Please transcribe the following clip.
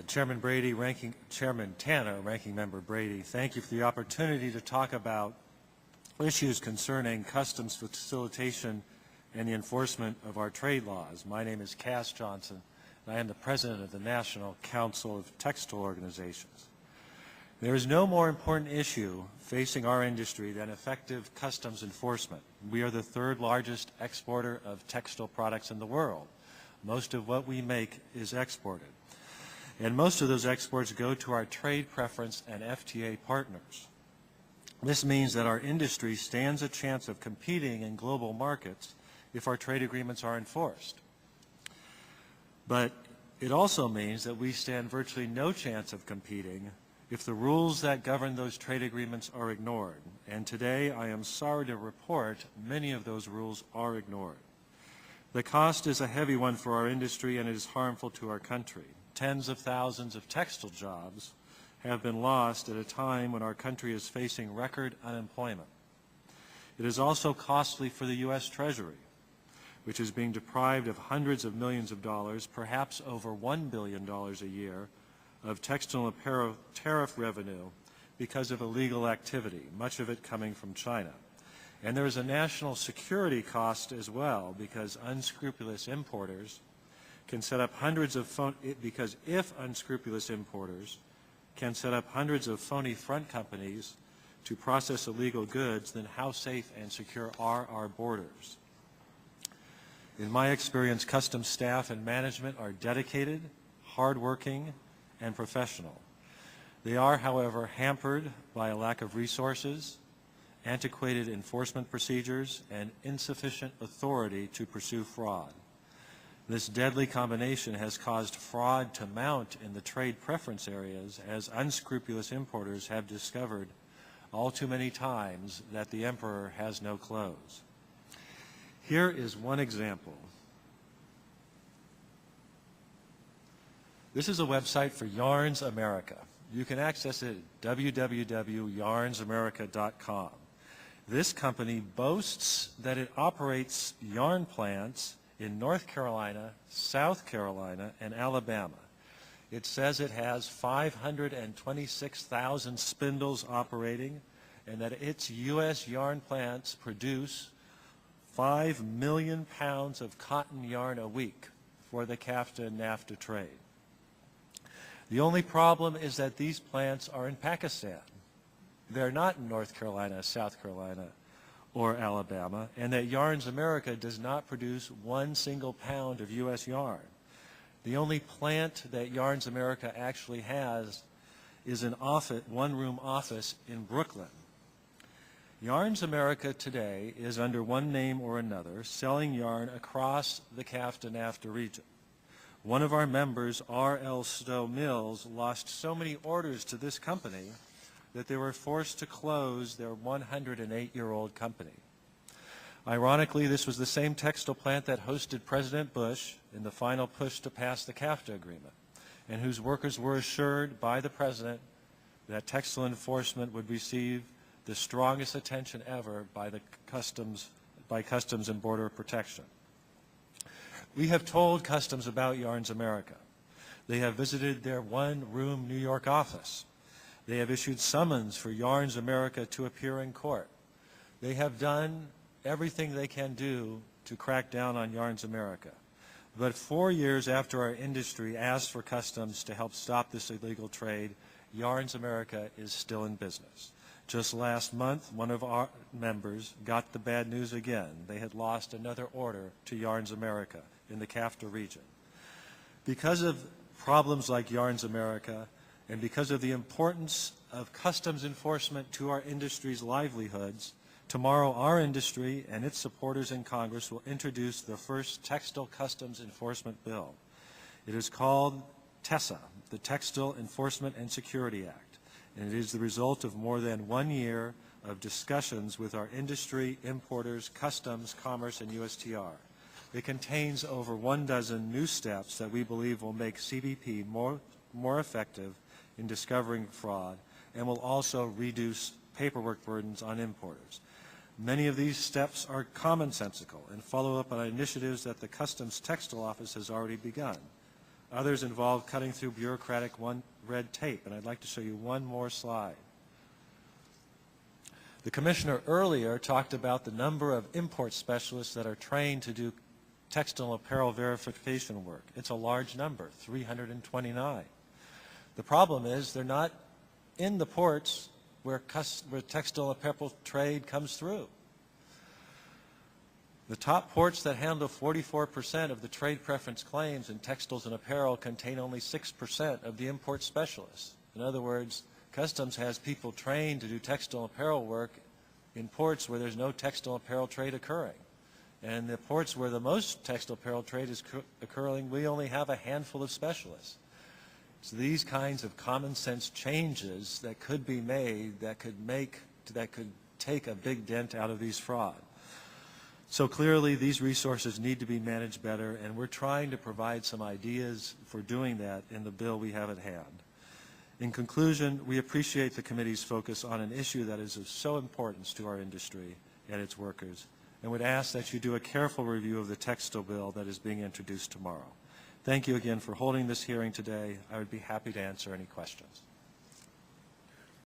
Chairman Tanner, Ranking Member Brady, thank you for the opportunity to talk about issues concerning customs facilitation and the enforcement of our trade laws. My name is Cass Johnson, and I am the President of the National Council of Textile Organizations. There is no more important issue facing our industry than effective customs enforcement. We are the third largest exporter of textile products in the world. Most of what we make is exported. And most of those exports go to our trade preference and FTA partners. This means that our industry stands a chance of competing in global markets if our trade agreements are enforced. But it also means that we stand virtually no chance of competing if the rules that govern those trade agreements are ignored. And today, I am sorry to report many of those rules are ignored. The cost is a heavy one for our industry, and it is harmful to our country. Tens of thousands of textile jobs have been lost at a time when our country is facing record unemployment. It is also costly for the U.S. Treasury, which is being deprived of hundreds of millions of dollars, perhaps over $1 billion a year, of textile and apparel tariff revenue because of illegal activity, much of it coming from China. And there is a national security cost as well, because unscrupulous importers can set up hundreds of if unscrupulous importers can set up hundreds of phony front companies to process illegal goods, then how safe and secure are our borders? In my experience, customs staff and management are dedicated, hardworking, and professional. They are, however, hampered by a lack of resources, antiquated enforcement procedures, and insufficient authority to pursue fraud. This deadly combination has caused fraud to mount in the trade preference areas, as unscrupulous importers have discovered all too many times that the emperor has no clothes. Here is one example. This is a website for Yarns America. You can access it at www.yarnsamerica.com. This company boasts that it operates yarn plants in North Carolina, South Carolina, and Alabama. It says it has 526,000 spindles operating, and that its U.S. yarn plants produce 5 million pounds of cotton yarn a week for the CAFTA and NAFTA trade. The only problem is that these plants are in Pakistan. They're not in North Carolina, South Carolina, or Alabama, and that Yarns America does not produce one single pound of U.S. yarn. The only plant that Yarns America actually has is an one-room office in Brooklyn. Yarns America today is under one name or another, selling yarn across the CAFTA-NAFTA region. One of our members, R.L. Stowe Mills, lost so many orders to this company that they were forced to close their 108-year-old company. Ironically, this was the same textile plant that hosted President Bush in the final push to pass the CAFTA agreement, and whose workers were assured by the President that textile enforcement would receive the strongest attention ever by Customs and Border Protection. We have told Customs about Yarns America. They have visited their one-room New York office. They have issued summons for Yarns America to appear in court. They have done everything they can do to crack down on Yarns America. But 4 years after our industry asked for Customs to help stop this illegal trade, Yarns America is still in business. Just last month, one of our members got the bad news again. They had lost another order to Yarns America in the CAFTA region. Because of problems like Yarns America, and because of the importance of customs enforcement to our industry's livelihoods, tomorrow our industry and its supporters in Congress will introduce the first textile customs enforcement bill. It is called TESA, the Textile Enforcement and Security Act, and it is the result of more than 1 year of discussions with our industry, importers, customs, commerce, and USTR. It contains over 12 new steps that we believe will make CBP more effective in discovering fraud and will also reduce paperwork burdens on importers. Many of these steps are commonsensical and follow up on initiatives that the Customs Textile Office has already begun. Others involve cutting through bureaucratic red tape, and I'd like to show you one more slide. The Commissioner earlier talked about the number of import specialists that are trained to do textile apparel verification work. It's a large number, 329. The problem is they're not in the ports where textile apparel trade comes through. The top ports that handle 44% of the trade preference claims in textiles and apparel contain only 6% of the import specialists. In other words, Customs has people trained to do textile apparel work in ports where there's no textile apparel trade occurring. And the ports where the most textile apparel trade is occurring, we only have a handful of specialists. So these kinds of common sense changes that could be made that could take a big dent out of these fraud. So clearly these resources need to be managed better, and we're trying to provide some ideas for doing that in the bill we have at hand. In conclusion, we appreciate the committee's focus on an issue that is of so importance to our industry and its workers, and would ask that you do a careful review of the textile bill that is being introduced tomorrow. Thank you again for holding this hearing today. I would be happy to answer any questions.